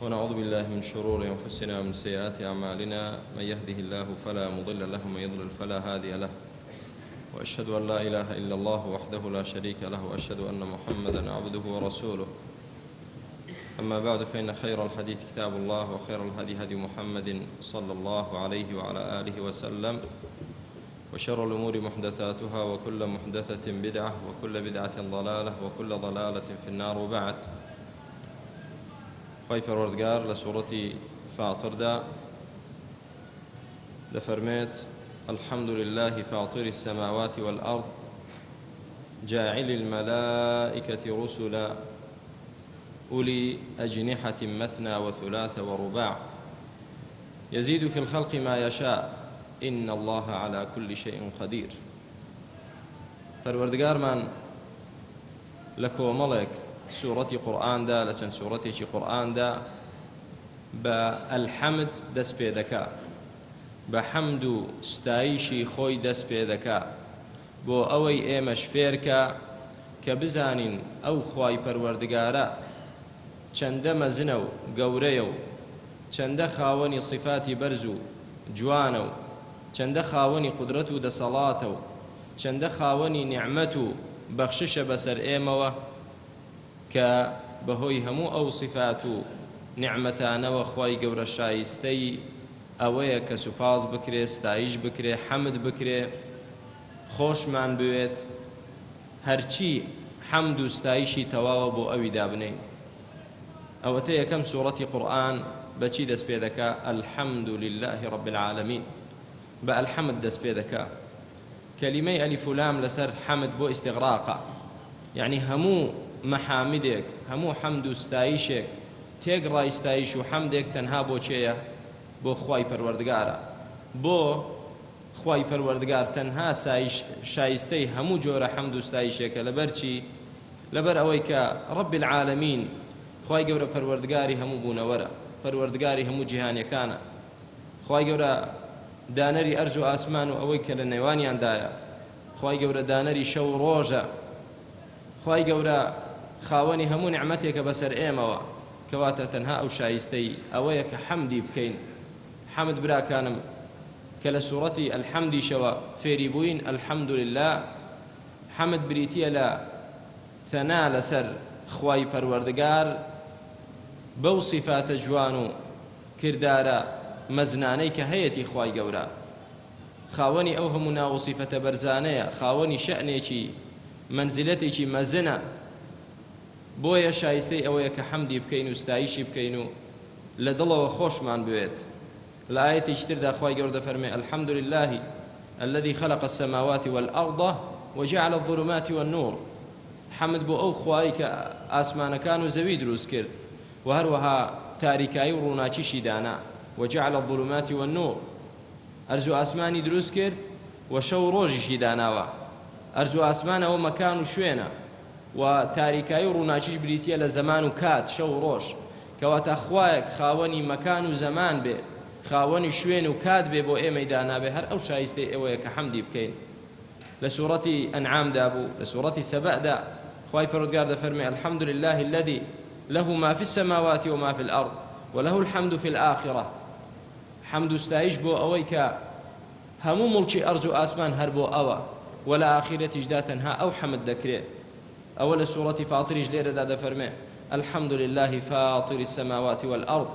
ونعوذ بالله من شرور أنفسنا ومن سيئات أعمالنا، من يهده الله فلا مضل له ومن يضلل فلا هادي له، وأشهد أن لا إله إلا الله وحده لا شريك له، وأشهد أن محمدًا عبده ورسوله. أما بعد، فإن خير الحديث كتاب الله، وخير الهدي هدي محمد صلى الله عليه وعلى آله وسلم، وشر الأمور محدثاتها، وكل محدثة بدعة، وكل بدعة ضلالة، وكل ضلالة في النار. وبعد، خوي پروردگار لسورة فاطر دا دفرميت: الحمد لله فاطر السماوات والأرض جاعل الملائكة رسلا أولي أجنحة مثنى وثلاث ورباع يزيد في الخلق ما يشاء إن الله على كل شيء قدير. پروردگار من لكو ملك سورة قرآن دا لسن سورة قرآن دا بالحمد دس بيدكا، بحمد ستايشي خوي دس بيدكا، بو اوي ايمش فيركا كبزانين او خواي پروردگارا چند مزنو گوريو، چند خاوني صفاتي برزو جوانو، چند خاوني قدرتو دا صلاتو، چند خاوني نعمتو بخشش بسر ايموه کە بەهۆی هەموو ئەو صفات و نعمەتانەوە خوای گەورە شایستەی ئەوەیە کە سوپاس بکرێ، ستایش بکرێ، حەمد بکرێ، خۆشمان بوێت. هەرچی حەمد و ستایشی تەواوە بۆ ئەوی دابنێین. ئەوەتە یەکەم سوورەتی قورئان بەچی دەست پێ دەکا؟ الحەمد لله رب العالمین. بە الحەمد دەست پێ دەکا. کەلیمەی ئەلیف و لام لەسەر حەمد بۆ ئیستیغراقە، یعنی هەموو محامدێک، هەموو حەمد و ستایشێک، تێگڕای ستایش و حەمدێک تەنها بۆ چێیە؟ بۆ خوای پەروەردگارە. بۆ خوای پەروەردگار تەنها شایستەی هەموو جۆرە حەمد و ستایشێکە. لەبەر چی؟ لەبەر ئەوەی کە ڕەب العالەمین خوای گەورە پەروەردگاری هەموو بوونەوەرە، پەروەردگاری هەموو جیهانیەکانە. خوای گەورە دانەری ئەرز و ئاسمان و ئەوەی کە لە نێوانیاندایە. خوای گەورە دانەری شەو و ڕۆژە. خوای گەورە خاوەنی هەموو نعمەتێکە بەسەر ئێمەوە، کەواتە تەنها ئەو شایستەی ئەوەیە کە حەمدی بکەین. حەمد براکانم کە لە سوورەتی ئەلحەمدیشەوە فێری بووین، الحەمد لله، حەمد بریتیە لە ثەنا لەسەر خوای پەروەردگار بەو صیفاتە جوان و کردارە مەزنانەی کە هەیەی خوای گەورە. خاوەنی ئەو هەموو ناو و صیفەتە بەرزانەیە، خاوەنی شەئنێکی منزلەتێکی مەزنە، بۆیە شایستەی ئەوەیە کە حەمدی بکەین و ستایشی بکەین و لە دڵەوە خۆشمان بوێت. لە ئایەتێکی تردا خوای گەورە دەفەرمێ: الحمد لله الذي خلق السماوات والأرض وجعل الظلمات والنور. حەمد بۆ ئەو خوای کە ئاسمانەکان و زەوی دروست کرد و هەروەها تاریکایی و ڕووناچیشی دانا. وجعل الظلمات والنور، ئەرز و ئاسمانی دروست کرد و شەو و ڕۆژیشی داناوە. ئەرز و ئاسمان ئەوە مەکان و شوێنە، و تاریکایی و ڕووناچیش بریتیە لە زەمان و کات، شەو و ڕۆژ. کەواتە خوایەک خاوەنی مەکان و زەمان بێ، خاوەنی شوێن و کات بێ بۆ ئێمەی دانابێ، هەر ئەو شایستەی ئەوەیە کە حەمدی بکەین. لە سوورەتی ئەنعامدا بوو، لە سوورەتی سەبەئدا خوای پەروەردگار دەفەرمێ: الحمد لله الذي له ما في السماوات وما في الأرض وله الحمد في الآخرة. حەمد و ستایش بۆ ئەوەی کە هەموو مڵکی ئەرز و ئاسمان هەر بۆ ئەوە، ولا آخرتیشدا تەنها ئەو حەمد دەکرێت. ئەوە لە سوورەتی فاتریش لێرەدا دەفەرمێ: الحمد لله فاطر السماوات والأرض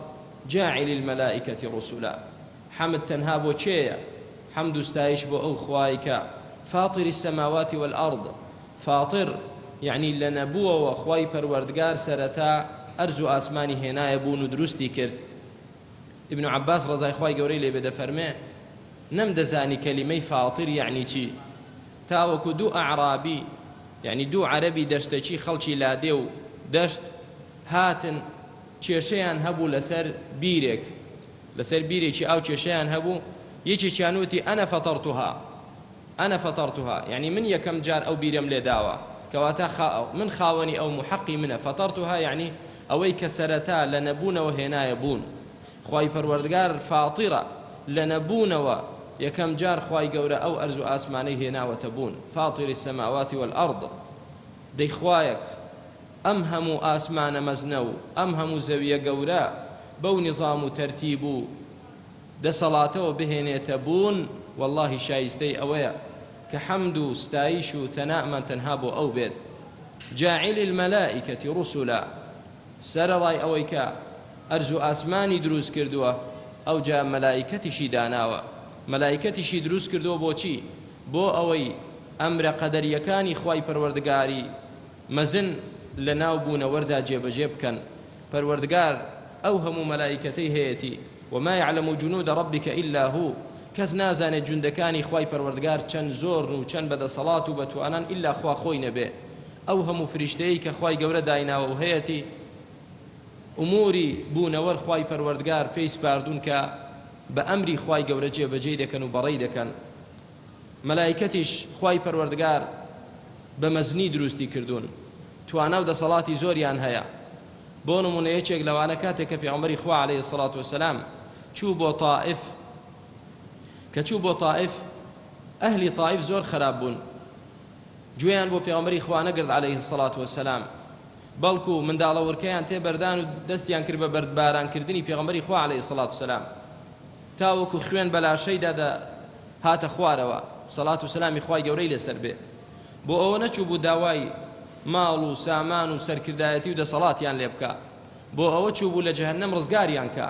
جاعل الملائكة رسلا. حەمد تەنها بۆ چێیە؟ حەمد و ستایش بۆ ئەو خوای کە فاطر السماوات والأرض. فاطر یعنی لە نەبووەوە خوای پەروەردگار سەرەتا ئەرز و ئاسمانی هێنایە بوون و دروستی کرد. ابن عباس ڕەزای خوای گەورەی لێ بێ دەفەرمێ: نەمدەزانی کەلیمەی فاطر یعنی چی، تاوەکو دوو ئەعرابی، یعنی دوو عەرەبی دەشتەچی خەڵکی لادێ و دەشت هاتن، کێشەیان هەبوو لەسەر بیرێک، لەسەر بیرێکی ئاو کێشەیان هەبوو. یەکێکیان وتی: ئەنە فەتەرتوها، ئەنە فەتەرتوها، یعنی من یەکەم جار ئەو بیرەم لێ داوە، کەواتە من خاوەنی ئەو محەقی منە. فەتەرتوها یعنی ئەوەی کە سەرەتا لە نەبوونەوە هێنایە بوون. خوای پەروەردگار فاتیرە، لە نەبوونەوە یەکەم جار خوای گەورە ئەو ئەرز و ئاسمانەی هێناوەتە بوون. فاطر السماوات والأرض، دەی خوایەک ئەم هەموو ئاسمانە مەزنە و ئەم هەموو زەویە گەورە بەو نظام و تەرتیب و دەسەڵاتەوە بهێنێتە بوون واللهی شایستەی ئەوەیە کە حەمد و ستایش و تەنامان تەنها بۆ ئەو بێت جاعل المەلائکەتی ڕوسولا سەرەڕای ئەوەی کە ئەرز و ئاسمانی دروست کردووە ئەو جا مەلائکەتیشی داناوە مەلائکەتیشی دروست کردووە بۆچی بۆ ئەوەی ئەمرە قەدەریەکانی خوای پەروەردگاری مەزن لە ناو بوونەوەردا جێبەجێ بکەن پەروەردگار ئەو هەموو مەلائکەتەی هەیەتی وما يعلم جنود ربك إلا هو کەس نازانێت جوندەکانی خوای پەروەردگار چەند زۆر و چەند بەدەسەڵات و بەتوانان ئیلا خوا خۆی نەبێ ئەو هەموو فریشتەیە کە خوای گەورە دایناوە و هەیەتی ئوموری بوونەوەر خوای پەروەردگار پێی سپاردوون کە بە ئەمری خوای گەورە جێبەجێ دەکەن و بەڕێی دەکەن مەلائکەتیش خوای پەروەردگار بە مەزنی دروستی کردوون توانە و دەسەڵاتی زۆریان هەیە بۆ نمونە یەکێک لەوانە کاتێک کە پێغەمبەری خوا عەلەیهی سەڵات وەسەلام چوو بۆ تائیف کە چوو بۆ تائیف ئەهلی تائیف زۆر خراپ بوون گوێیان بۆ پێغەمبەری خوا نەگرت عەلەیهی سەڵات وەسەلام بەڵکو منداڵەوڕکەیان تێبەردان و دەستیان کرد بە بەردبارانکردنی پێغەمبەری خوا عەلەیهی سەڵات وەسەلام تاوەکو خوێن بەلاشەیدا هاتە خوارەوە سەڵات و سەلامی خوای گەورەی لەسەر بێ بۆ ئەوە نەچوو بوو داوای ماڵ و سامان و سەرکردایەتی و دەسەڵاتیان لێ بکە بۆ ئەوە چوو بوو لە جەهەنەم ڕزگاریان کە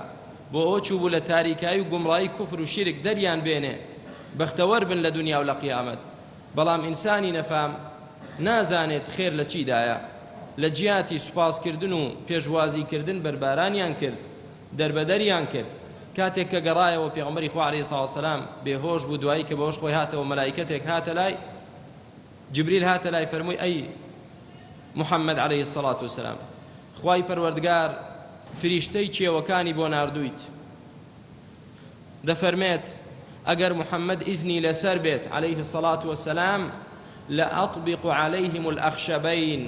بۆ ئەوە چوو بوو لە تاریکایی و گومڕایی کوفر و شیرک دەریان بێنێ بەختەوەر بن لە دنیا و لە قیامەت بەڵام ئینسانی نەفام نازانێت خێر لە چیدایە لە جیاتی سوپاسکردن و پێشوازیکردن بەربارانیان کرد دەربەدەریان کرد کاتێک کە گەڕایەوە پێغەمبەری خوا عەلەیهی سەڵات وسەلام بێهۆش بوو دوایی کە بەهۆش خۆی هاتەوە مەلائکەتێک هاتە لای جبریل هاتە لای فەرمووی ئەی محەممەد عەلەیهی سەڵات وسەلام خوای پەروەردگار فریشتەی کێوەکانی بۆ ناردوویت دەفەرمێت ئەگەر محەممەد ئیزنی لەسەر بێت عەلەیهی سەڵات وسەلام لە ئەطبق عەلەیهم الأخشبین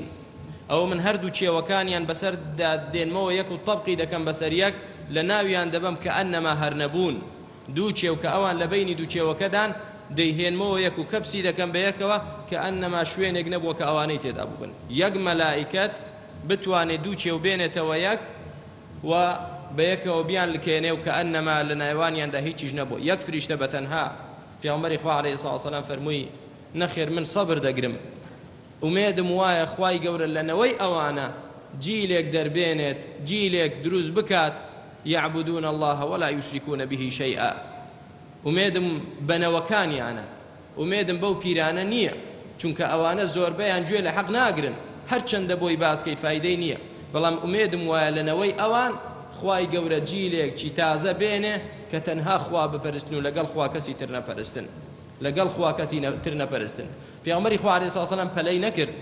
ئەو من هەردوو کێوەکانیان بەسەر دێنمەوە یەک و تەبقی دەکەم بەسەر یەک لە ناویان دەبەم کە ئەنەما هەر نەبوون دوو کێو کە ئەوان لە بینی دوو کێوەکەدان دەیهێنمەوە یەک و کەپسی دەکەم بە یەکەوە کە ئەنەما شوێنێک نەبووە کە ئەوانەی تێدا بووبن یەک مەلائکەت بتوانێت دوو کێو بێنێتەوە یەک و بە یەکەوە بیان لکێنێ و کە ئەنەما لە ناوانیاندا هیچیش نەبوو یەک فریشتە بەتەنها پێغەمبەری خوا عەلەیهی سەڵات وسەلام فەرمووی نەخێر من سەبر دەگرم ومێدم وایە خوای گەورە لەنەوەی ئەوانە جیلێک دەربێنێت جیلێک دروست بکات يعبدون الله ولا يشركون به شيئا ومێدم بەنەوەکانیانە ومێدم بەو پیرانە نییە چونکە ئەوانە زۆربەیان گوێ لە حەق ناگرن هەرچەندە بۆی باسکەی فایدەی نییە بەڵام ومێدم وایە لەنەوەی ئەوان خوای گەورە جیلێکی تازە بێنێ کە تەنها خوا بپەرستن و لەگەڵ خوا کەسی تر نەپەرستن لەگەڵ خوا کەسی تر نەپەرستن پێغەمبەری خوا عەلەیهی سەڵات وسەلام پەلەی نەکرد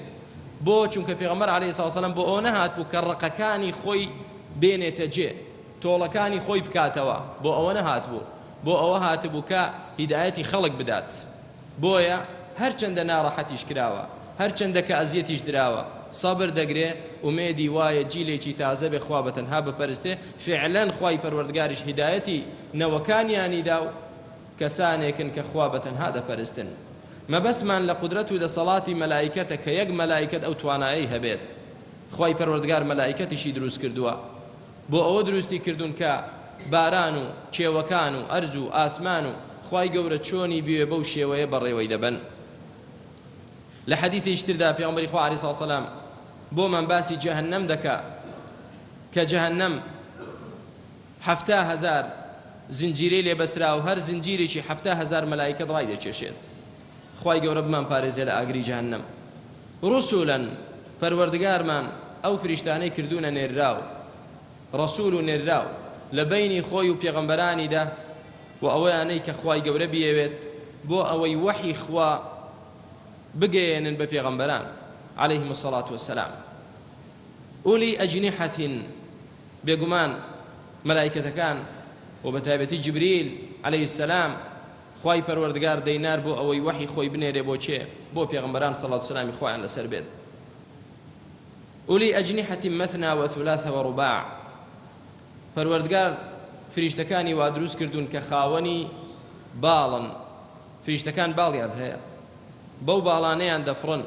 بۆ چونکە پێغەمبەر عەلەیهی سەڵات وسەلام بۆ ئەوە نەهات بوو کە ڕقەکانی خۆی بێنێتە جێ تۆڵەکانی خۆی بکاتەوە بۆ ئەوە نەهات بوو بۆ ئەوە هاتبوو کە هیدایەتی خەڵک بدات بۆیە هەرچەندە ناڕەحەتیش کراوە هەرچەندە کە ئەزیەتیش دراوە سەبر دەگرێ ومێدی وایە جیلێکی تازە بێ خوا بەتەنها بپەرستێ فعلەن خوای پەروەردگاریش هیدایەتی نەوەکانیانیدا و کەسانێکن کە خوا بەتەنها دەپەرستن مەبەستمان لە قودرەت و دەسەڵاتی مەلائکەتە کە یەک مەلائکەت ئەو توانایەی هەبێت خوای پەروەردگار مەلائکەتیشی دروست کردووە بۆ ئەوە دروستی کردوون کە باران و کێوەکان و ئەرز و ئاسمان و خوای گەورە چۆنی بوێ بەو شێوەیە بەڕێوەی دەبن لە حەدیثی تردا پێغەمبەری خوا عەلەیهی سەڵات وسەلام بۆمان باسی جەهەنەم دەکا کە جەهەنەم 7,000 زنجیرەی لێبەسترا و هەر زنجیرێکی 7,000 مەلائکەت ڕای دەکێشێت خوای گەورە بمان پارێزێ لە ئاگری جەهەنەم ڕوسوولەن پەروەردگارمان ئەو فریشتانەی کردوونە نێرراو ڕەسوول و نێرراو لە بینی خۆی و پێغەمبەرانیدا و ئەوەیانەی کە خوای گەورە بیەوێت بۆ ئەوەی وەحی خوا بگەێنن بە پێغەمبەران عەلەیهیم السەڵات وەسەلام ئولی ئەجنیحەتین بێگومان مەلائکەتەکان و بەتایبەتی جبریل عەلەیهی السەلام خوای پەروەردگار دەینار بۆ ئەوەی وەحی خۆی بنێرێ بۆ چێ بۆ پێغەمبەران سەڵات وسەلامی خۆیان لەسەر بێت ئولی ئەجنیحەتین مەثنا وەثولاث وەڕوباع پەروەردگار فریشتەکانی وا دروست کردوون کە خاوەنی باڵن فریشتەکان باڵیان هەیە بەو باڵانەیان دەفڕن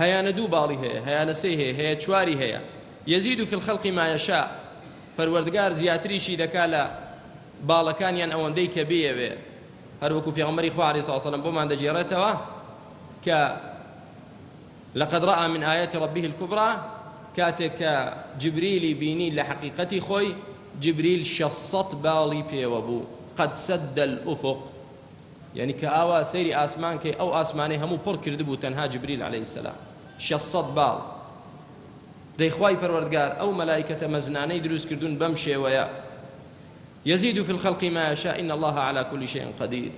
هەیانە دوو باڵی هەیە هەیانە سێ هەیە هەیە چواری هەیە يزيد في الخلق ما يشاء پەروەردگار زیاتریشی دەکا لە باڵەکانیان ئەوەندەی کە بێوێ هەروەکو پێغەمبەری خوا عەلەیهی سڵاو وسەلام بۆمان دەجێڕێتەوە کە لقد رأى من آيات ربه الكبرى كاتك جبريل بيني لحقيقتي خوي جبريل شصت بالي بيوبو قد سد الأفق يعني كآوا سيري آسمان كي أو آسماني همو پر كردبو تنها جبريل عليه السلام شصت بال دي خواي پروردگار أو ملائكة مزناني دروس كردون بمشي ويا يزيد في الخلق ما يشاء إن الله على كل شيء قدير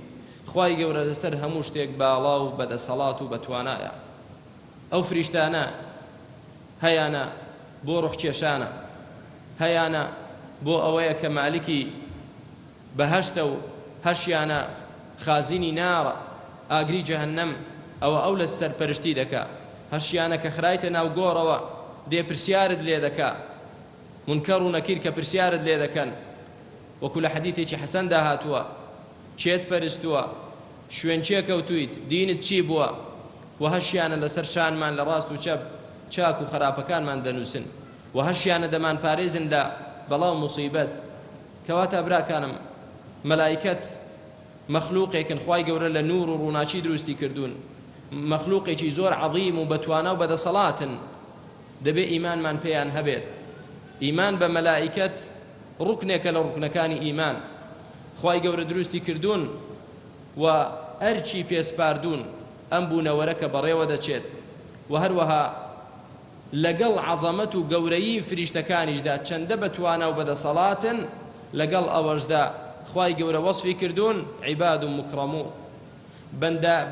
خواي قورة دستر هموش تيك بالاو بدا صلاة بتوانايا ئەو فریشتانە هەیانە بۆ ڕوحکێشانە هەیانە بۆ ئەوەیە کە مالکی بەهەشتە و هەشیانە خازینی نارە ئاگری جەهەنەم ئەو لە سەرپەرشتی دەکا هەشیانە کە خرایتە ناو گۆڕەوە دێ پرسیارت لێ دەکا منکەڕ و نەکیر کە پرسیارت لێ دەکەن وەکو لە حەدیثێکی حەسەن داهاتووە چێت پەرستووە شوێن چێ کەوتویت دینت چی بووە و هەشیانە لەسەر شانمان لە ڕاست و چەپ چاک و خراپەکانمان دەنووسن و هەشیانە دەمان پارێزن لە بەڵاو موسیبەت کەواتە براکانم مەلایکەت مەخلوقێکن خوای گەورە لە نور و ڕووناچی دروستی کردوون مەخلوقێکی زۆر عەظیم و بەتوانە و بەدەسەڵاتن دەبێ ئیمانمان پێیان هەبێت ئیمان بە مەلایکەت ڕوکنێکە لە ڕوکنەکانی ئیمان خوای گەورە دروستی کردوون و ئەرچی پێسپاردوون ئەم بوونەوەرە کە بەڕێوە دەچێت و هەروەها لەگەڵ عەزەمەت و گەورەیی فریشتەکانیشدا چەندە بەتوانە و بەدەسەڵاتن لەگەڵ ئەوەشدا خوای گەورە وەصفی کردوون عیباد و مکرەمون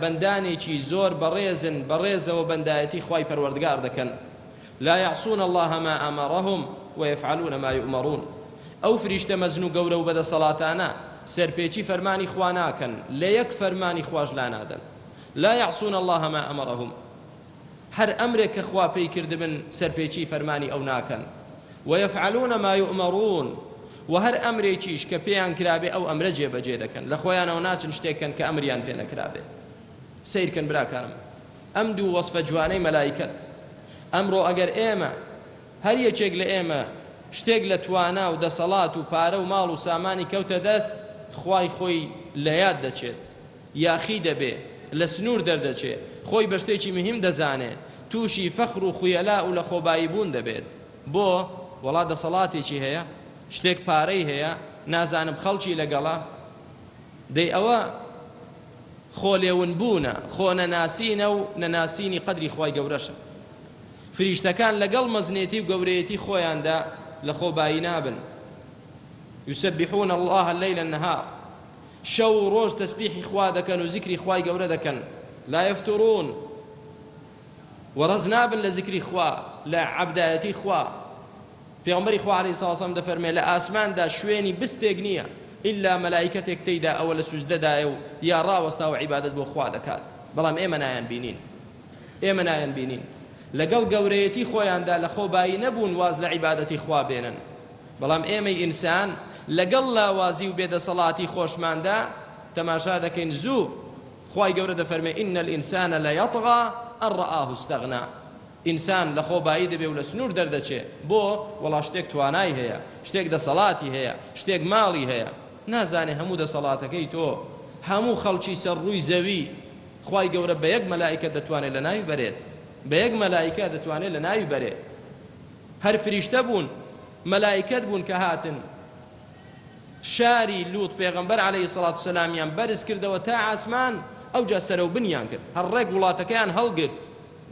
بەندانێکی زۆر بەڕێزن بەڕێزەوە بەندایەتی خوای پەروەردگار دەکەن لا يعصون الله ما أمرهم ويفعلون ما يؤمرون ئەو فریشتە مەزن و گەورە و بەدەسەڵاتانە سەرپێچی فەرمانی خوا ناکەن لە یەک فەرمانی خواش لا نادەن لا يعصون الله ما أمرهم هر أمرك كخوا بي كردبن سربيتي فرماني أو ناكن ويفعلون ما يؤمرون وهر أمريكيش كبيان كرابي أو أمر جيب جيدكن لخويانا وناس نشتيكن كأمريان بين كرابي سير كن براكانم أمدو وصف جواني ملائكة أمرو أجر إيما هر يشيق لإيما شتيق لتوانا ودا صلاة وبارا ومال وساماني كوتا دست خواي خوي لياد دچيت يا أخي دبي لە سنوور دەردەچێ خۆی بە شتێکی مهم دەزانێ تووشی فەخر و خوێلا و لە خۆباییبوون دەبێت بۆ وەڵا دەسەڵاتێکی هەیە شتێک پارەی هەیە نازانم خەڵکی لەگەڵا دەی ئەوە خۆلێونبوونە خۆ نەناسینە و نەناسینی قەدری خوای گەورەشە فریشتەکان لەگەڵ مەزنێتی و گەورەیەتی خۆیاندا لە خۆبایی نابن يسبحون الله الليل النهار شو روج تسبيحي خوا دكن وذكري خواي قورة دكن لا يفترون ورزنابن لذكري خوا لا عبدايتي خوا پیغمبری خوا عليه الصلاة والسلام دفرمي لا آسمان دا شويني بستيقنية إلا ملائكتك تيدا أول سجدة دا يا راوستا وعبادة بو خوا دكات بلام إيما نايان بينين لقل قوريتي خويان دا لخو باي نبون واز لعبادتي خوا بينن بلام إيمي إنسان لەگەڵ لاوازی و بێدەسەڵاتی خۆشماندا تەماشا دەکەین زوو خوای گەورە دەفەرمێ إن الإنسان ليطغى أن رآه استغنى ئینسان لە خۆبایی دەبێ و لە سنوور دەردەچێ بۆ وەڵا شتێک توانای هەیە شتێک دەسەڵاتی هەیە شتێک ماڵی هەیە نازانێ هەموو دەسەڵاتەکەی تۆ هەموو خەڵکی سەر ڕووی زەوی خوای گەورە بە یەک مەلائیکە دەتوانێت لە ناوی بەرێت بە یەک مەلائیکە دەتوانێت لە ناوی بەرێت هەر فریشتە بوون مەلائیکەت بوون کە هاتن شاری لوط پێغەمبەر عەلەیهی السەڵات وسەلامیان بەرز کردەوە تا ئاسمان ئەوجا سەرەوبنیان کرد هەڕێک وڵاتەکەیان هەڵگرت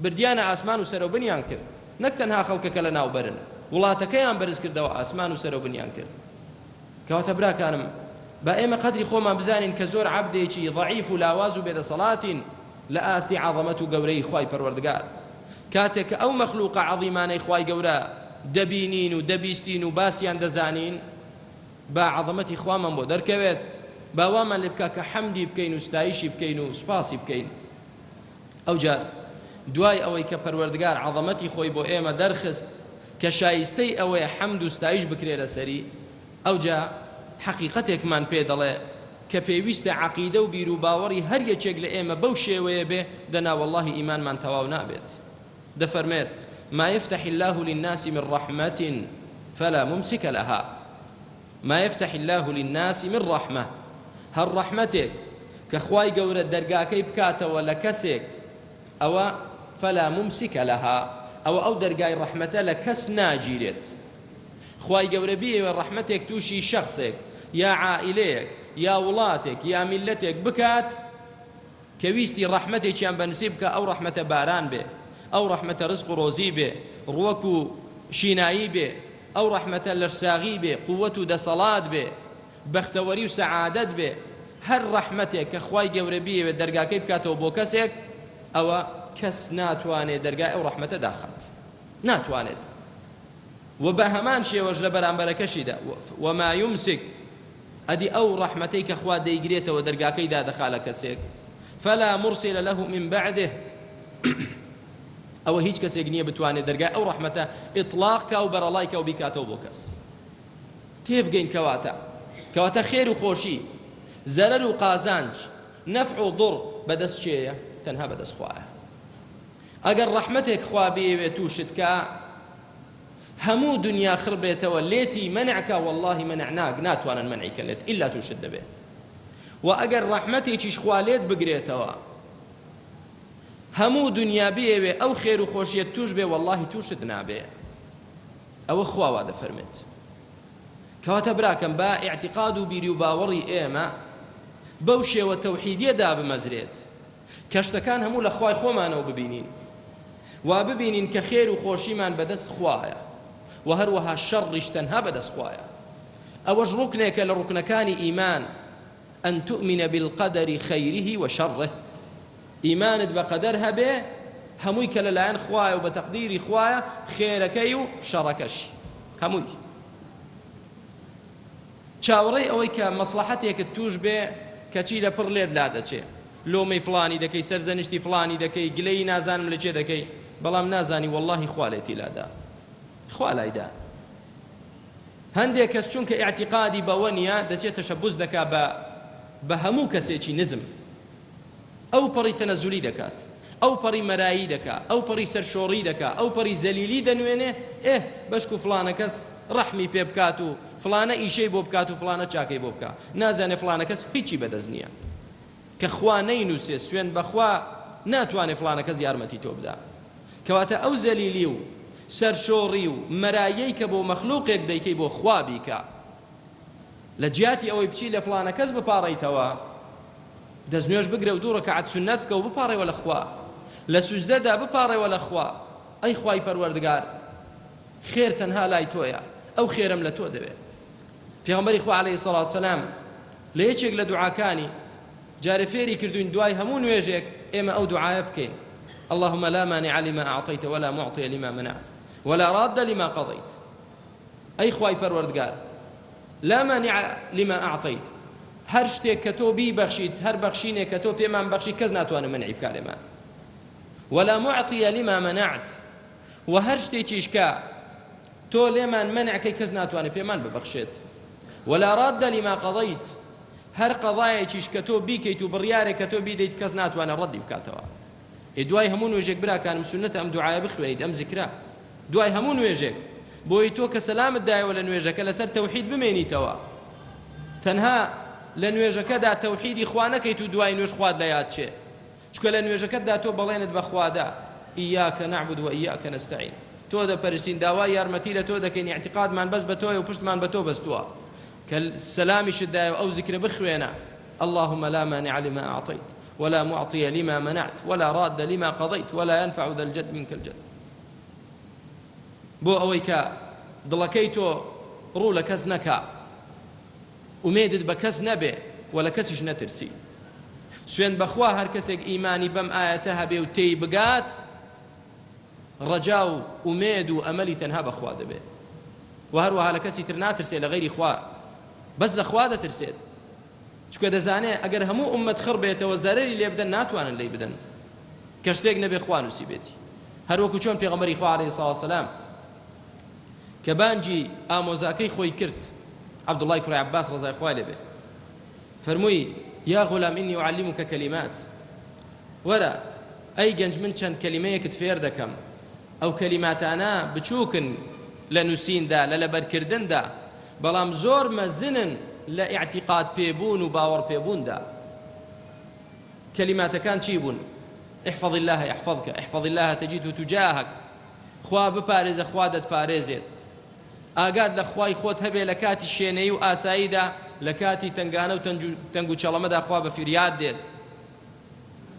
بردیانە ئاسمان و سەرەوبنیان کرد نەک تەنها خەڵکەکە لە ناوبەرن وڵاتەکەیان بەرز کردەوە ئاسمان و سەرەوبنیان کرد کەواتە براکانم با ئێمە قەدری خۆمان بزانین کە زۆر عەبدێکی ضەعیف و لاواز و بێدەسەڵاتین لە ئاستی عەظەمەت و گەورەی خوای پەروەردگار کاتێک کە ئەو مەخلوقە عەظیمانەی خوای گەورە دەبینین و دەبیستین و باسییان دەزانین با عظمەتی خوامان بۆ دەرکەوێت باوامان لێ بکە کە حەمدی بکەین و ستایشی بکەین و سوپاسی بکەین ئەوجار دوای ئەوەی کە پەروەردگار عظمەتی خۆی بۆ ئێمە دەرخست کە شایستەی ئەوەیە حەمد و ستایش بکرێ لەسەری ئەوجا حەقیقەتێکمان پێ دەڵێ کە پێویستە عەقیدە و بیر و باوەڕی هەر یەکێک لە ئێمە بەو شێوەیە بێ دەنا وەڵڵاهی ئیمانمان تەواو نابێت دەفەرمێت ما يفتح الله للناس من رحمة فلا ممسك لها ما يفتح الله للناس من رحمة هل رحمتك كخواي قورة درقاكي بكاتا ولا كسك أو فلا ممسك لها أو درقاي رحمة لكس ناجيرت خواي قورة بيه ورحمتك توشي شخصك يا عائليك يا ولاتك يا ملتك بكات كويستي رحمتك يان بنسيبك أو رحمة باران به أو رحمة رزق روزي به روكو شينایی بێ ئەو ڕەحمەتە لەرساغی بێ قووەت و دەسەڵات بێ بەختەوەری و سەعادەت بێ هەر ڕەحمەتێک کە خوای گەورە بیەوێ دەرگاکەی بکاتەوە بۆ کەسێک ئەوە کەس ناتوانێت دەرگای ئەو ڕەحمەتە داخات ناتوانێت و بە هەمان شێوەش لە بەرامبەرەکەشیدا وما يمسك ئەدی ئەو ڕەحمەتەی کە خوا دەیگرێتەوە دەرگاکەی دادەخا لە کەسێک فلا مرسل له من بعده ئەوە هیچ کەسێک نییە بتوانێت دەرگای ئەو ڕەحمەتە ئیطلاقکە و بەرەڵایکە و بیکاتەوە بۆ کەس تێبگەین کەواتە خێر و خۆشی زەرەر و قازانج نەفع و ضڕ بەدەست چێیە تەنها بەدەست خوایە ئەگەر ڕەحمەتێک خوا بێوێ تووشت کە هەموو دنیا خڕ بێتەوە لێتی مەنعکە واللهی مەنع ناتوانن مەنعیکە لێت ئیلا تووشت دەبێت و ئەگەر ڕەحمەتێکیش خوا لێت بگرێتەوە هەموو دنیا بێوێ ئەو خێر و خۆشیەت توش بێ واللهی تووشت نابێ ئەوە خوا وا دەفەرمێت کەواتە براکەم با ئیعتیقاد و بیری و باوەڕی ئێمە بەو شێوە تەوحیدیەدا بمەزرێت کە شتەکان هەموو لە خوای خۆمانەوە ببینین وا ببینین کە خێر و خۆشیمان بەدەست خوایە و هەروەها شەڕیش تەنها بەدەست خوایە ئەوەش ڕوکنێکە لە ڕوکنەکانی ئیمان ئەن تؤمنە بالقەدەری خەیریه وشەڕه ئیمانت بە قەدەر هەبێ هەمووی کە لەلایەن خوایە و بە تەقدیری خوایە خێرەکەی و شەڕەکەشی هەمووی چاوەڕێی ئەوەی کە مەسلحەتێکت توش بێ کەچی لە پڕ لێت لا دەچێ لۆمەی فڵانی دەکەی سەرزەنشتی فڵانی دەکەی گلەی نازانم لە چێ دەکەی بەڵام نازانی واللهی خوا لێتی لادا خوا لایدا هەندێک کەس چونکە ئیعتیقادی بەوە نییە دەچێت تەشەبوس دەکا بە هەموو کەسێکی نزم ئەو پەڕی تەنەزولی دەکات ئەو پەڕی مەرایی دەکات ئەو پەڕی سەرشۆڕی دەکات ئەو پەڕی زەلیلی دەنوێنێ بەشک و فڵانە کەس ڕەحمی پێ بکات و فڵانە ئیشەی بۆ بکات و فڵانە چاکەی بۆ بکات نازانێ فڵانە کەس هیچی بەدەست نییە کە خوا نەینووسێ سوێن بەخوا ناتوانێ فڵانە کەس یارمەتی تۆ بدا کەواتە ئەو زەلیلی و سەرشۆڕی و مەرایەی کە بۆ مەخلووقێک دەیکەی بۆ خوا بیکە لە جیاتی ئەوەی بچی لە فڵانە کەس بپاڕیتەوە دەستنوێژ بگرە و دوو ڕەکەعەت سونەت بکە و بپاڕێەوە لە خوا لە سوجدەدا بپاڕێەوە لە خوا ئەی خوای پەروەردگار خێر تەنها لای تۆیە ئەو خێرم لە تۆ دەوێت پێغەمبەری خوا عەلەیهی سەڵات وسەلام لە یەکێک لە دوعاکانی جارێ فێری کردوین دوای هەموو نوێژێک ئێمە ئەو دوعایە بکەین اللهم لا مانع لما أعطيت ولا معطي لما منعت ولا راد لما قضيت أي خواي پروردگار لا مانع لما أعطيت هر شتێک کە تۆ بیبەخشیت هەر بەخشینێک کە تۆ پێمان بەخشی کەس ناتوانێت منعی بکا لێمان ولا معطي لما منعت و هەر شتێکیش کە تۆ لێمان منعکەی کەس ناتوانێت پێمان ببەخشێت ولا راد لما قضيت هەر قەضایەکیش کە تۆ بیکەیت و بڕیارێک کە تۆ بیدەیت کەس ناتوانێت ڕەدی بکاتەوە دوای هەموو نوێژێک براکانم سنەتە ئەم دوعایە بخوێنیت ئەم زیکرا دوای هەموو نوێژێک بۆی تۆ کە سەلامت دایەوە لە نوێژەکە لەسەر تەوحید بمێنیتەوە تەنها لە نوێژەکەدا تەوحیدی خوا نەکەیت و دوای نوێژ خواد لە یاد چێ چونکە لە نوێژەکەتدا تۆ بەڵێنت بە خوادا ئیاکە نەعبود و ئیاکە نەستەعین تۆ دەپەرستین داوای یارمەتی لە تۆ دەکەین ئیعتیقادمان بەس بە تۆیە و پشتمان بە تۆ بەستووە کە سەلامیشت دایەوە ئەو زیکرە بخوێنە اللهم لا مانع لما أعطيت ولا معطي لما منعت ولا راد لما قضيت ولا ينفع ذا الجد منك الجد بۆ ئەوەی کە دڵەکەی تۆ ڕوو لە کەس نەکا ئومێدت بە کەس نەبێ و لە کەسیش نەترسی سوێن بەخوا هەر کەسێک ئیمانی بەم ئایەتە هەبێ و تێی بگات ڕەجا و ئومێد و ئەمەلی تەنها بەخوا دەبێ و هەروەها لە کەسی تر ناترسێ لە غەیری خوا بەس لە خوا دەترسێت چونکە دەزانێ ئەگەر هەموو ئومەت خڕ بێتەوە زەرەری لێ بدەن ناتوانن لێی بدەن کە شتێک نەبێ خوا نووسی بێتی هەروەکو چۆن پێغەمبەری خوا عەلەیهی سەڵات وسەلام کە بانگی ئامۆزاکەی خۆی کرد عەبدوڵڵای کوڕی عەباس ڕەزای خوای لێبێ فەرمووی یا غولام ئینی ئوعەللیموکە کەلیمات وەرە ئەی گەنج من چەند کەلیمەیەکت فێر دەکەم ئەو کەلیماتانە بچووکن لە نووسیندا لە لەبەرکردندا بەڵام زۆر مەزنن لە ئیعتیقاد پێبوون و باوەڕ پێبووندا کەلیماتەکان چی بوون؟ احفظ الله يحفظك احفظ الله تجده تجاهك خوا بپارێزە خوا دەتپارێزێت ئاگاد لە خوای خۆت هەبێ لە کاتی شوێنەی و ئاساییدا لە کاتی تنگانە و تەنگ و چەڵەمەدا خوا بە فریاد دێت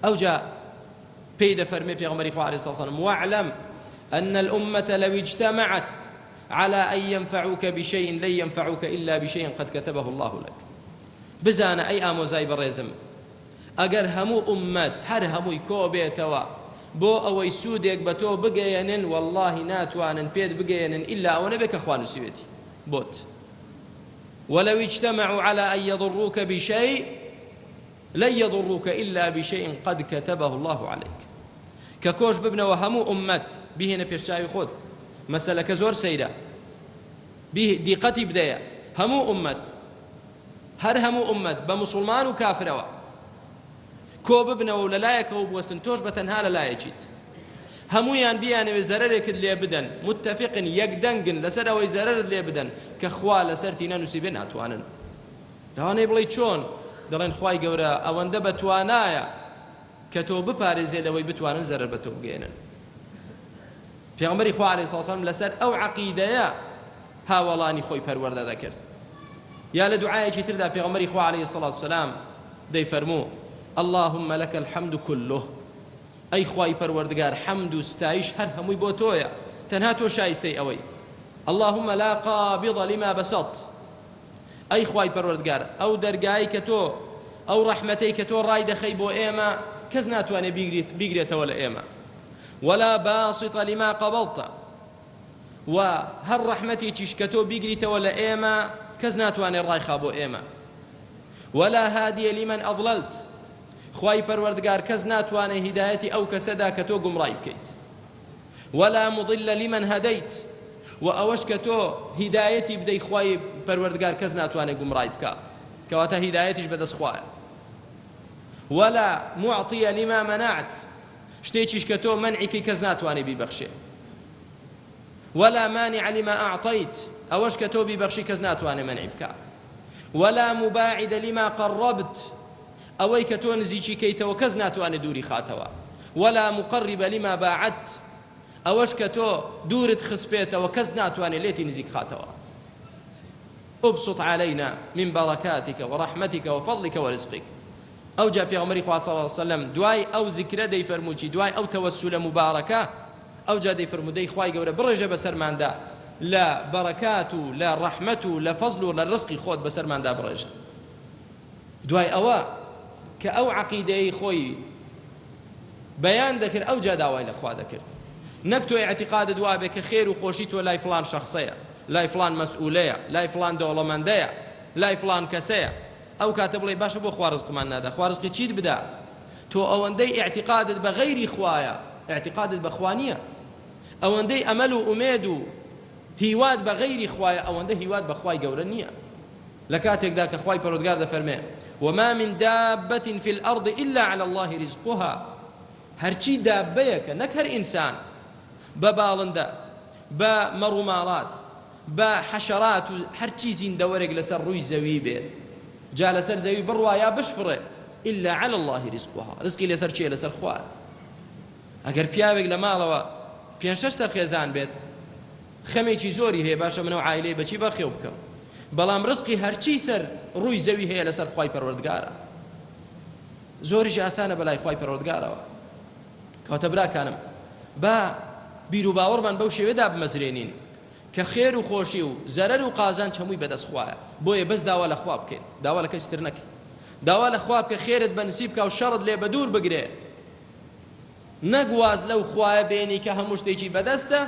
ئەوجا پێی دەفەرمێ پێغەمبەری خوا عەلەیهی سەڵاتو وسەلام واعلم أن الأمة لو اجتمعت على أن ينفعوك بشيء لن ينفعوك إلا بشيء قد كتبه الله لك بزانە ئەی ئامۆزای بەڕێزم ئەگەر هەموو ئومەت هەر هەمووی کۆ بێتەوە بۆ ئەوەی سوودێک بە تۆ بگەیەنن واللهی ناتوانن پێت بگەیەنن ئیلا ئەوە نەبێت کە خوا نووسیوێتی بۆت ولو اجتمعوا على أن يضروك بشيء لن يضروك إلا بشيء قد كتبه الله عليك ككوش ببنەوە هەموو ئومەت بهێنە پێشچاوی خۆت مەسەلەکە زۆر سەیرە دیقەتی بدەیە هەموو ئومەت هەر هەموو ئومەت بە موسڵمان و کافرەوە کۆ ببنەوە و لەلایەکەوە بوەستن تۆش بەتەنها لەلایەکیت هەموویان بیانەوێ زەرەرێکت لێ بدەن متتەفقن یەکدەنگن لەسەر ئەوەی زەرەرت لێ بدەن کە خوا لەسەرتی نەنووسیبێ ناتوانن داوانەی بڵێ چۆن دەڵێن خوای گەورە ئەوەندە بەتوانایە کە تۆ بپارێزێ لەوەی بتوانن زەرەر بە تۆ بگەێنن پێغەمبەری خوا عەلەیهی سەڵاتو وسەلام لەسەر ئەو عەقیدەیە هاوڵانی خۆی پەروەردە دەکرد یا لە دوعایەکی تردا پێغەمبەری خوا عەلەیهی سەڵاتو وسەلام دەیفەرموو اللهم لك الحمد كله أي خواي پروردگار حمد و ستایش هر هەمووی بۆ تۆیە تەنها تۆ شایستەی ئەوەی اللهم لا قابض لما بسط أي خواي پروردگار ئەو دەرگای کە تۆ ئەو ڕەحمەتەی کە تۆ ڕای دەخەی بۆ ئێمە کەس ناتوانێ بیگرێتەوە لە ئێمە ولا باسط لما قبضت و هەر ڕەحمەتێکیش کە تۆ بیگریتەوە لە ئێمە کەس ناتوانێ ڕایخا بۆ ئێمە ولا هادي لمن أضللت خواي پروردگار کەس ناتوانێ هیدایەتی ئەو کەسەدا کە تۆ گومڕای بکەیت ولا مضل لمن هديت و ئەوەش کە تۆ هیدایەتی بدەی خواي پروردگار کەس ناتوانێ گومڕای بکە کەواتە هیدایەتیش بەدەست خوایە ولا معطي لما منعت شتێکیش کە تۆ منعیکەی کەس ناتوانێ بیبەخشێ ولا مانع لما أعطيت ئەوەش کە تۆ بیبەخشی کەس ناتوانێ منعی بکە ولا مباعد لما قربت ئەوەی کە تۆ نزیکی کەیتەوە کەس ناتوانێت دووری خاتەوە ولا مقرب لما باعدت ئەوەش کە تۆ دوورت خسپێتەوە کەس ناتوانێت لێتی نزیک خاتەوە ابسط علينا من بركاتك ورحمتك وفضلك ورزقك ئەو جا پێغەمبەری خوا صلی الله علیه وسلم دوای ئەو زیکرە دەیفەرمووی دوای ئەو تەوەسولە مبارەکە ئەو جا دەیفەرموو دەی خوای گەورە بڕێژە بەسەرماندا لە بەرەکات و لە ڕەحمەت و لە فەزل و لە ڕزقی خۆت بەسەرماندا بڕێژە دوای ئەوە کە ئەو عەقیدەی خۆی بەیان دەکرد ئەو جا داوای لە خوا دەکرد نەک تۆ ئیعتیقادت وا بێ کە خێر و خۆشی تۆ لای فڵان شەخسەیە لای فڵان مەسئولەیە لای فڵان دەوڵەمەندەیە لای فڵان کەسەیە ئەو کاتە بڵێ باشە بۆ خوا ڕزقمان نادا خوا ڕزقی چیت بدا تۆ ئەوەندەی ئیعتیقادت بە غەیری خوایە ئیعتیقادت بە خوا نییە ئەوەندەی ئەمەل و ئومێد و هیواد بە غەیری خوایە ئەوەندە هیواد بە خوای گەورە نییە لە کاتێکدا کە خوای پەروەردگار دەفەرمێ وما من دابة في الأرض إلا على الله رزقها هەرچی دابەیەکە نەک هەر ئینسان بە باڵندە بە مەڕووماڵات بە حەشەرات و هەرچی زیندەوەرێک لەسەر ڕووی زەوی بێت جا لەسەر زەوی بڕوا یا بشفڕێ إلا على الله رزقها ڕزقی لەسەر چیە لەسەر خوایە ئەگەر پیاوێک لە ماڵەوە 5-6 سەرخێزان بێت خەمێکی زۆری هەیە باشە منەوە عایلەی بەچی بەخێو بکەم بەڵام ڕزقی هەرچی سەر ڕووی زەوی هەیە لەسەر خوای پەروەردگارە زۆریش ئاسانە بەلای خوای پەروەردگارەوە کەواتە براکانم با بیر و باوەڕمان بەو شێوەیەدا بمەزرێنین کە خێر و خۆشی و زەرەر و قازانج هەمووی بەدەست خوایە بۆیە بەس داوا لە خوا بکەین داوا لە کەسی تر نەکەین داوا لە خوا بکە خێرت بەنسیب بکە و شەڕت لێ بە دوور بگرێ نەک واز لەو خوایە بێنی کە هەموو شتێکی بەدەستە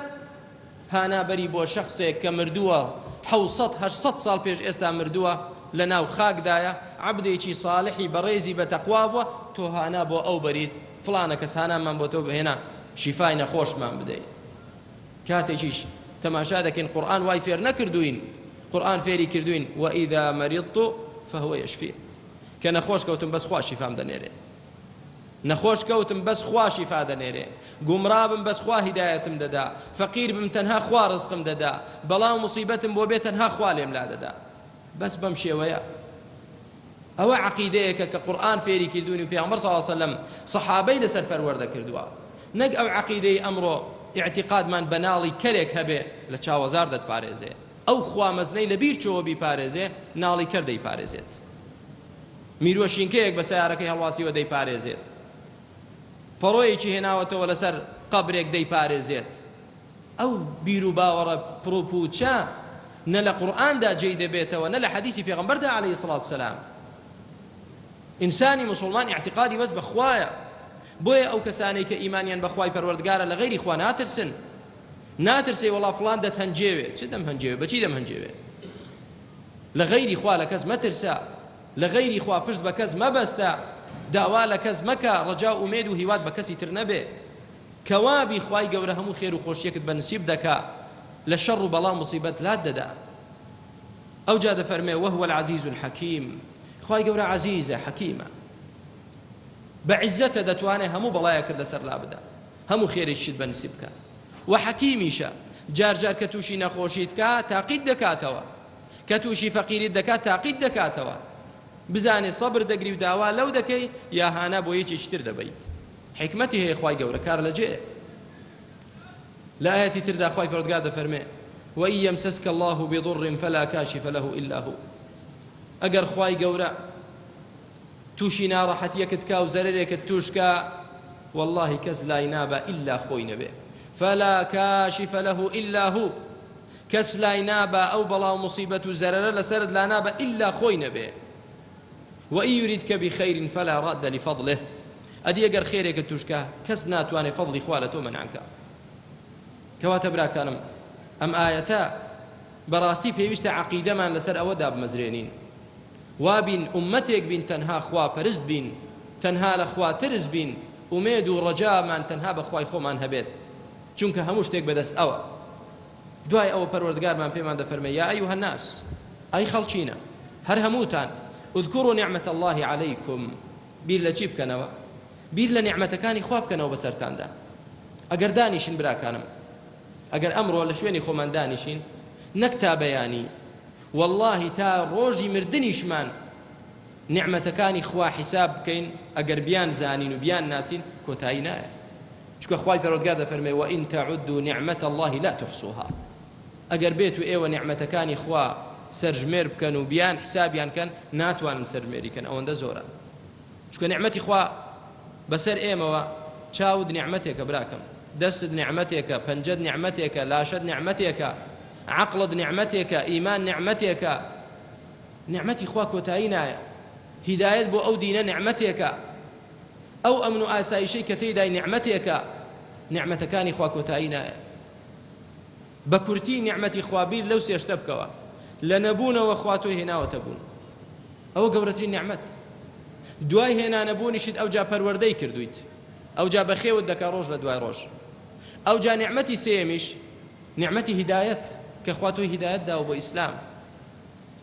هانابەری بۆ شەخصێک کە مردووە 700-800 ساڵ پێش ئێستا مردووە لە ناو خاکدایە عەبدێکی ساڵحی بەڕێزی بە تەقوا بووە تۆ هانا بۆ ئەو بەریت فڵانە کەس هانامان بۆ تۆ بهێنا شیفای نەخۆشمان بدەیت کاتێکیش تەماشا دەکەین قورئان وای فێر نەکردوین قورئان فێری کردوین وئیذا مەریضت فهو یەشفین کە نەخۆش کەوتم بەس خوا شیفام دەنێرێ نەخۆش کەوتم بەس خوا شیفا دەنێرێ، گومڕا بم بەس خوا هیدایەتم دەدا، فەقیر بم تەنها خوا ڕزقم دەدا، بەڵام موسیبەتم بۆ بێ تەنها خوا لێم لا دەدا. بەس بەم شێوەیە ئەوە عەقیدەیەکە کە قورئان فێری کردوونی و پێغەمبەر صلی الله علیه وسلم سەحابەی لەسەر پەروەردە کردووە، نەک ئەو عەقیدەی ئەمڕۆ ئیعتیقادمان بەناڵی کەرێک هەبێ لە چاوەزار دەتپارێزێ، ئەو خوا مەزنەی لە بیر چۆوە بیپارێزێ ناڵی کەر دەیپارێزێت، میرۆشینکەیەک بە سیارەکەی هەڵواسیوە دەیپارێزێت، پەڕۆیەکی هێناوەتەوە لەسەر قەبرێک دەیپارێزێت. ئەو بیر و باوەڕە پرۆپوچە نە لە قورئاندا جێی دەبێتەوە نە لە حەدیثی پێغەمبەردا عەلەیهی سڵات وسەلام. ئینسانی مسلمان اعتقادی بەس بەخوایە، بۆیە ئەو کەسانەی کە ئیمانیان بەخوای پەروەردگارە لە غەیری خوا ناترسن، ناترسێ وەڵا فڵان دەتهەنجێوێ، چ دەمهەنجێوێ، بەچی دەمهەنجێوێ؟ لە غەیری خوا لە کەس مەترسە، لە غەیری خوا پشت بە کەس مەبەستە، داوا لە کەس مەکە، ڕەجا و ئومێد و هیوات بە کەسی تر نەبێ. کەوابی خوای گەورە هەموو خێر و خۆشیەکت بەنسیب دەکا، لە شەڕ و بەڵام موسیبەت لات دەدا. ئەو جا دەفەرمێ وهو العەزیز الحەکیم، خوای گەورە عەزیزە حەکیمە، بە عیزەتە دەتوانێت هەموو بەڵایەکت لەسەر لا بدە، هەموو خێرێکیشت بەنسیب بکە، و حەکیمیشە، جار جار کە تووشی نەخۆشیت کە تاقید دەکاتەوە، کە تووشی فەقیریت دەکات تاقید دەکاتەوە، بزانێ سەبر دەگری و داوا لەو دەکەی یا هانە بۆ یەکێکی تر دەبیت. حکمەتی هەیە خوای گەورە کار لەجێ. لە ئاەتی تردا خوای پەروەردگار دەفەرمێ وإن يمسسك الله بضر فلا كاشف له إلا هو. ئەگەر خوای گەورە تووشی ناڕەحەتیەکت کا و زەرەرێکت توش کا، والله کەس لای نابە ئیلا خۆی نەبێ، فلا كاشف له إلا هو، کەس لای نابە ئەو بەڵاو موسیبەت و زەرەرە لەسەرت لا نابە ئیلا خۆی نەبێ. وإن يردك بخير فلا راد لفضله، ئەدی ئەگەر خێرێکت توشکە کەس ناتوانێ فەضڵی خوا لە تۆ مەنعکە. کەواتە براکانم ئەم ئاەتە بەڕاستی پێویستە عەقیدەمان لەسەر ئەوەدا بمەزرێنین، وابین ئومەتێک بین تەنها خوا پەرست بین، تەنها لە خوا ترس بین، ئومێد و ڕەجامان تەنها بە خوای خۆمان هەبێت، چونکە هەموو شتێک بەدەست ئەوە. دوای ئەوە پەروەردگارمان پێمان دەفەرمێ یا ئەیوهە الناس، ئەی خەڵچینە هەر هەمووتان، اذكروا نعمة الله عليكم، بیر لە چی بکەنەوە؟ بیر لە نیعمەتەکانی خوا بکەنەوە بەسەرتاندا. ئەگەر دانیشین براکانم، ئەگەر ئەمڕۆ لە شوێنی خۆمان دانیشین، نەک تا بەیانی، والله تا ڕۆژی مردنیشمان نیعمەتەکانی خوا حیساب بکەین، ئەگەر بیان زانین و بیان ناسین کۆتایی نایە، چونکە خوای پەروەردگار دەفەرمێ وإن تعدوا نعمة الله لا تحصوها. ئەگەر بێت و ئێوە نیعمەتەکانی خوا سەرژمێر بکەن و بیان حسابیان کەن ناتوانن سەرژمێریکەن، ئەوەندە زۆرە، چونکە نیعمەتی خوا بەسەر ئێمەوە چاود نیعمەتێکە براکەم، دەستت نیعمەتێکە، پەنجەت نیعمەتێکە، لاشەت نیعمەتێکە، عەقڵت نیعمەتێکە، ئیمان نیعمەتێکە، نیعمەتی خوا کۆتایی نایە. هیدایەت بۆ ئەو دینە نیعمەتێکە، ئەو ئەمن و ئاسایشەی کە تێیدای نیعمەتێکە، نیعمەتەکانی خوا کۆتایی نایە. بە کورتی نیعمەتی خوا بیر لەو سێشتە بکەوە، لە نەبوونەوە خوا تۆی هێناوەتە بوون، ئەوە گەورەترین نیعمەت. دوای هێنانەبوونیشت ئەوجا پەروەردەی کردویت، ئەوجا بەخێوت دەکا ڕۆژ لە دوای ڕۆژ. ئەوجا نیعمەتی سێمیش نیعمەتی هیدایەت، کە خوا تۆی هیدایەت داوە بۆ ئیسلام،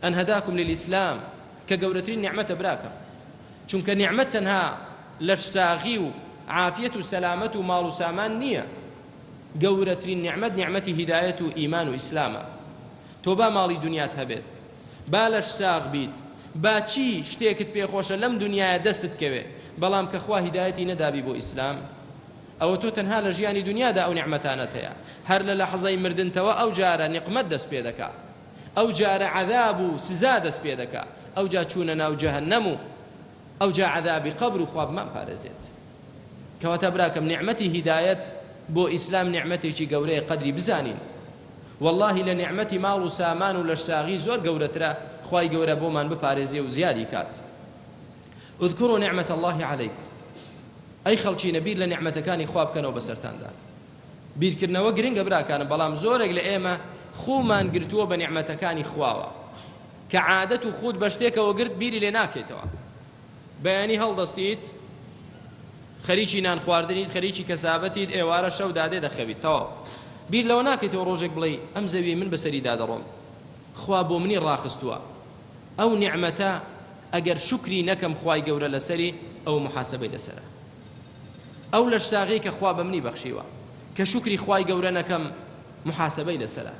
ئەن هەداکم للئیسلام، کە گەورەترین نیعمەتە براکەم، چونکە نیعمەت تەنها لەش ساغی و عافیەت و سەلامەت و ماڵ و سامان نییە، گەورەترین نیعمەت نیعمەتی هیدایەت و ئیمان و ئیسلامە. تۆ با ماڵی دنیات هەبێت، با لەش ساغ بیت، با چی شتێکت پێخۆشە لەم دنیاە دەستت کەوێ، بەڵام کە خوا هیدایەتی نەدابی بۆ ئیسلام، ئەوە تۆ تەنها لە ژیانی دنیادا ئەو نیعمەتانەت هەیە، هەر لە لەحظەی مردنتەوە ئەو جارە نیقمەت دەست پێ دەکا، ئەو جارە عەذاب و سزا دەست پێ دەکا، ئەو جا چوونە ناو جەهەنەم و ئەو جا عەذابی قەبر و خوا بمان پارێزێت. کەواتە براکەم نیعمەتی هیدایەت بۆ ئیسلام نیعمەتێکی گەورەیە، قەدری بزانین. والله لە نیعمەتی ماڵ و سامان و لەش ساغی زۆر گەورەترە، خوای گەورە بۆمان بپارێزێ و زیادی کات. اذكروا نعمة الله عليكم، ئەی خەڵچینە بیر لە نیعمەتەکانی خوا بکەنەوە بەسەرتاندا. بیرکردنەوە گرنگە براکانم، بەڵام زۆرێک لە ئێمە خومان گرتووە بە نیعمەتەکانی خواوە، کە عادەت و خود بە شتێکەوە گرت بیری لێ ناکەیتەوە. بەیانی هەڵدەستیت، خەریکی نان خواردنیت، خەریکی کەسابەتیت، ئێوارە شەو دادێ دەخەویت، تەواو بیر لەوە ناکەیتەوە ڕۆژێک بڵێ ئەم زەوی من بەسەری دادەڕۆم، خوا بۆ منی ڕاخستووە. ئەو نیعمەتە ئەگەر شکری نەکەم خوای گەورە لەسەری، ئەو محاسبەی لەسەرە. ئەو لەش ساغەی کە خوا بە منی بەخشیوە کە شکری خوای گەورە نەکەم محاسبەی لەسەرە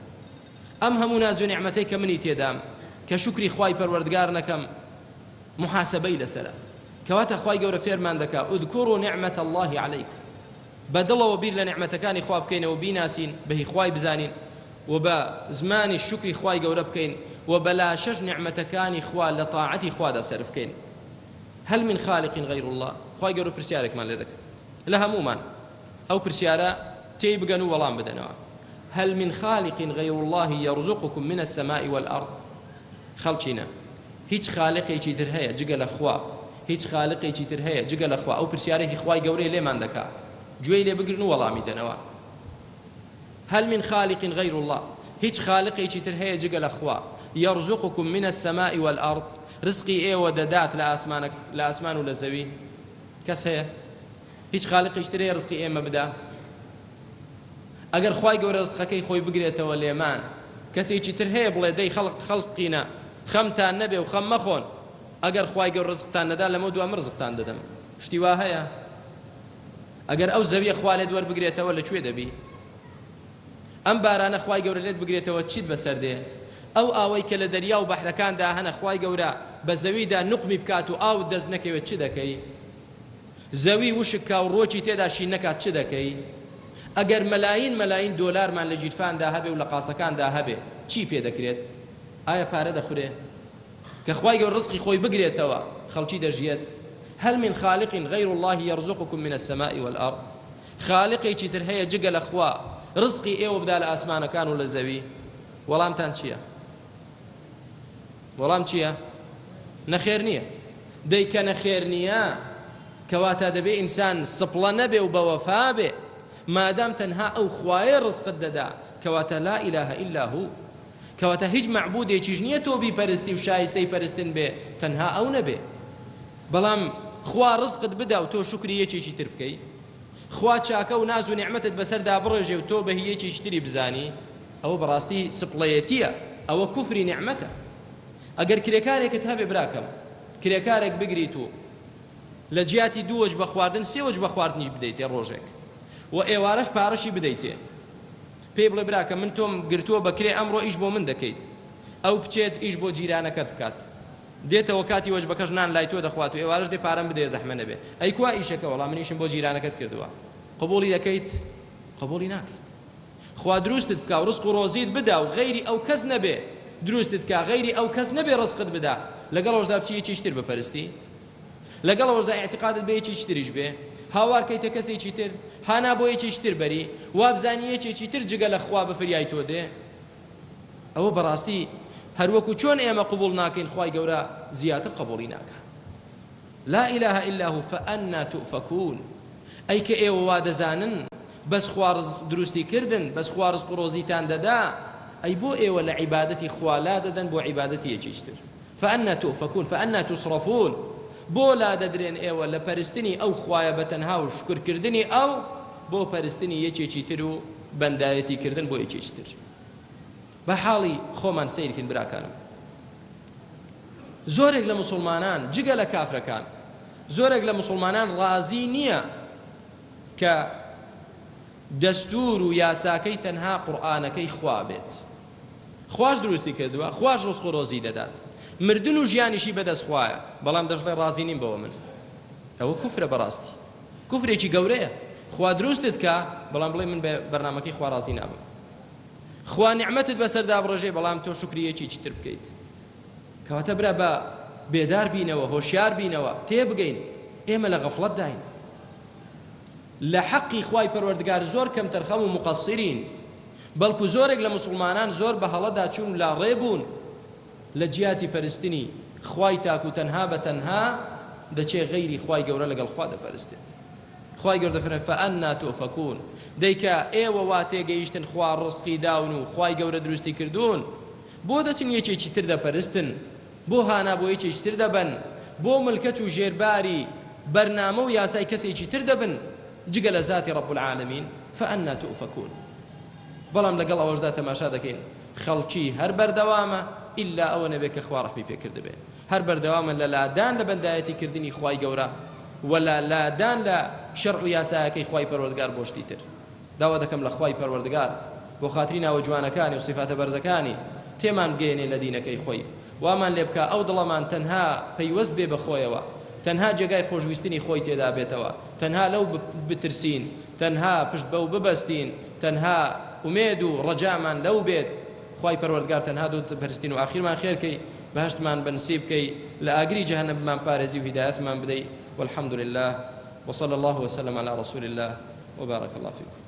ئەم هەموو ناز و نیعمەتەی کە منی تێدام کە شکری خوای پەروەردگار نەکەم محاسبەی لەسەرە کەواتە خوای گەورە فێرمان دەکا اذكروا نعمة الله عليكم بەدڵەوە بیر لە نیعمەتەکانی خوا بکەینەوە بیناسین بەهی خوای بزانین و بە زمانی شکری خوای گەورە بکەین و بەلا شەش نیعمەتەکانی خوا لە طاعەتی خوادا سەرف بکەین هل من خالق غير الله خوای گەورە پرسیارێکمان لێ دەکات لە هەمومان ئەو پرسیارە تێی بگەن و وەڵام بدەنەوە هل من خالق غير الله يرزقكم من السماء والأرض خەڵچینە هیچ خالقێکی تر هەیە جگە لە خوا هیچ خالقێکی تر هەیە جگە لە خوا ئەو پرسیارێکی خوای گەورەی لێمان دەکات گوێی لێ بگرن و وەڵامی دەنەوە هل من خالق غير الله هیچ خالقێکی تر هەیە جگە لە خوا يرزقكم من السماء والأرض رزقی ئێوە دەدات لە ئاسمان و لە زەوی کەس هەیە هیچ خالقێکی تر هەیە رزقی ئێمە بدا ئەگەر خوای گەورە رزقەکەی خۆی بگرێتەوە لێمان کەسێکی تر هەیە بڵێ دەی خەڵقینە خەمتان نەبێ و خەم مەخۆن ئەگەر خوای گەورە رزقتان نەدا لەمە دوام رزقتان دەدەم شتی وا هەیە ئەگەر ئەو زەویە خوا لێت وەربگرێتەوە لەکوێ دەبی ئەم بارانە خوای گەورە لێت بگرێتەوە چیت بەسەر دێ ئەو ئاوەی کە لە دەریا و بەحرەکاندا هەنە خوای گەورە بە زەویدا نوقمی بکات و ئاو دەست نەکەوێت چ دەکەی زەوی وشک کا و ڕۆکی تێدا شین نەکات چ دەکەی ئەگەر مەلاین دۆلارمان لە جیرفاندا هەبێ و لە قاسەکاندا هەبێ چی پێ دەکرێت ئایا پارە دەخورێ کە خوای گەورە ڕزقی خۆی بگرێتەوە خەڵکی دەژیێت هل من خالق غير الله يرزقكم من السماء والأرض خالقێکی تر هەیە جگە لە خوا ڕزقی ئێوە بدا لە ئاسمانەکان و لە زەوی وەڵامتان چییە وەڵام چییە نەخێر نییە دەیکە نەخێر نییە کەواتە دەبێ ئینسان سپڵە نەبێ و بەوەفا بێ مادام تەنها ئەو خوایە ڕزقت دەدا کەواتە لا إله إلا هو کەواتە هیچ معبودێکیش نییە تۆ بیپەرستی و شایستەی پەرستن بێ تەنها ئەو نەبێ بەڵام خوا ڕزقت بدا و تۆ شکری یەکێکی تر بکەی خوا چاکە و ناز و نیعمەتت بەسەردا بڕێژێ و تۆ بە هیچێکی تری بزانی ئەوە بەڕاستی سپڵەیەتیە ئەوە کوفری نیعمەتە ئەگەر کرێکارێکت هەبێ براکەم کرێکارێک بگریت و لە جیاتی دووەش بە خواردن سێوەش بە خواردنی بدەیتێ ڕۆژێک و ئێوارەش پارەشی بدەیتێ پێی بڵێ براکە من تۆم گرتووە بەکرێ ئەمڕۆ ئیش بۆ من دەکەیت ئەو بچێت ئیش بۆ جیرانەکەت بکات دێتەوە کاتی وەش بەکەش نان لای تۆ دەخوات و ئێوارەش دێ پارەم بدەیە زەحمە نەبێ ئەی کوا ئیشەکە وەڵام منیشم بۆ جیرانەکەت کردووە قبوڵی دەکەیت قبوڵی ناکەیت خوا دروستت بکە و ڕزق و ڕۆزیت بدا و غەیری ئەو کەس نەبێ دروستت بکە غەیری ئەو کەس نەبێ ڕزقت بدا لەگەڵەوەشدا بچی یەکێکی تر بپەرستی لەگەڵەوەشدا ئیعتیقادت بە یەکێکی تریش بێ هاوارکەیتە کەسێکی تر هانا بۆ یەکێکی تر بەری وابزانی یەکێکی تر جگە لە خوا بفریای تۆ دێ ئەوە بەڕاستی هەروەکو چۆن ئێمە قبوڵ ناکەین خوای گەورە زیاتر قبوڵی ناکە لا إله إلا هو فأنا تؤفكون ئەی کە ئێوە وا دەزانن بەس خوا ڕزق دروستی کردن بەس خوا ڕزق و ڕۆزیتان دەدا ئەی بۆ ئێوە لە عیبادەتی خوا لا دەدەن بۆ عیبادەتی یەکێکی تر فأنا تؤفكون فأنا تصرفون بۆ لا دەدرێن ئێوە لە پەرستنی ئەو خوایە بەتەنها و شکرکردنی ئەو بۆ پەرستنی یەکێکی تر و بەندایەتی کردن بۆ یەکێکی تر بە حاڵی خۆمان سیرکن براکانم زۆرێک لە مسلمانان جگە لە کافرەکان زۆرێک لە مسلمانان ڕازی نییە کە دەستور و یاساکەی تەنها قورئانەکەی خوا بێت خواش دروستی کردووە خواش ڕزق و ڕۆزی دەدات مردن و ژیانیشی بەدەست خوایە بەڵام دەژڵێ ڕازی نیم بەوە من ئەوە کوفرە بەڕاستی کوفرێکی گەورەیە خوا دروستت کە بەڵام بڵێ من بە بەرنامەکەی خوا ڕازی نابم خوا نیعمەتت بەسەردا بڕێژێ بەڵام تۆ شکری یەکێکی تر بکەیت کەواتە برا بە بێدار بینەوە هۆشیار بینەوە تێبگەین ئێمە لە غەفڵەت داین لە حەقی خوای پەروەردگار زۆر کەم تەرخەم و مقەسیرین بەڵکو زۆرێک لە مسلمانان زۆر بە هەڵەدا چوون لا ڕێبوون لە جیاتی پەرستنی خوای تاک و تەنها بە تەنها دەچێ غەیری خوای گەورە لەگەڵ خوا دەپەرستێت خوای گەورە دەفەرمێ فەئەنا تؤفەکون دەیکە ئێوە وا تێگەیشتن خوا ڕزقی داون و خوای گەورە دروستی کردوون بۆ دەچن یەکێکی تر دەپەرستن بۆ هانا بۆ یەکێکی تر دەبن بۆ ملکەت و ژێرباری بەرنامە و یاسای کەسێکی تر دەبن جگە لە ذاتی رب العالمین فەئەنا تؤفەکون بەڵام لەگەڵ ئەوەشدا تەماشا دەکەین خەڵکی هەر بەردەوامە ئیلا ئەوە نەبێت کە خوا ڕەحمی پێکرد بێ هەر بەردەوامە لە لادان لە بەندایەتی کردنی خوای گەورە ولا لادان لە شەرع و یاسایەکەی خوای پەروەردگار بۆ شتی تر داوا دەکەم لە خوای پەروەردگار بۆ خاتری ناوە جوانەکانی و صفاتە بەرزەکانی تێمان بگەێنێ لە دینەکەی خۆی وامان لێ بکە ئەو دڵەمان تەنها پەیوەست بێ بەخۆیەوە تەنها جێگای خۆشویستنی خۆی تێدا بێتەوە تەنها لەو بترسین تەنها پشت بەو ببەستین تەنها ئومێد و ڕەجامان لەو بێت خوای پەروەردگار تەنها دوو پەرستین و ئاخیرمان خێرکەی بەهشتمان بەنسیب بکەی لە ئاگری جەهەنەممان پارێزی و هیدایەتمان بدەی والحمد لله وصلى الله وسلم على رسول الله وبارك الله فيكم